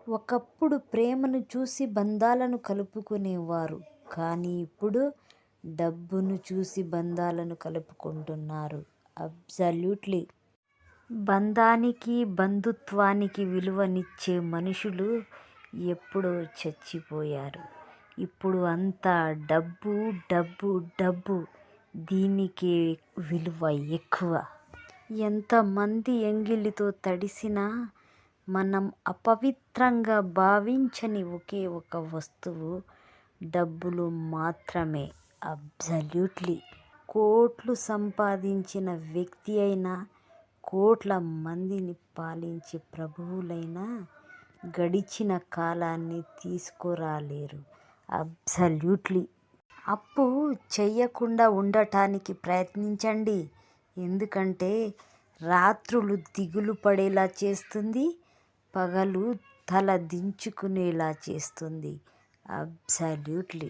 ఒకప్పుడు ప్రేమను చూసి బంధాలను కలుపుకునేవారు. కానీ ఇప్పుడు డబ్బును చూసి బంధాలను కలుపుకుంటున్నారు. అబ్సల్యూట్లీ. బంధానికి, బంధుత్వానికి విలువనిచ్చే మనుషులు ఎప్పుడో చచ్చిపోయారు. ఇప్పుడు అంతా డబ్బు డబ్బు డబ్బు. దీనికే విలువ ఎక్కువ. ఎంతమంది ఎంగిలితో తడిసినా మనం అపవిత్రంగా భావించని ఒకే ఒక వస్తువు డబ్బులు మాత్రమే. అబ్సల్యూట్లీ. కోట్లు సంపాదించిన వ్యక్తి అయినా, కోట్ల మందిని పాలించే ప్రభువులైనా గడిచిన కాలాన్ని తీసుకురాలేరు. అబ్సల్యూట్లీ. అప్పు చెయ్యకుండా ఉండటానికి ప్రయత్నించండి. ఎందుకంటే రాత్రులు దిగులు పడేలా చేస్తుంది, పగలు తల దించుకునేలా చేస్తుంది. అబ్సల్యూట్లీ.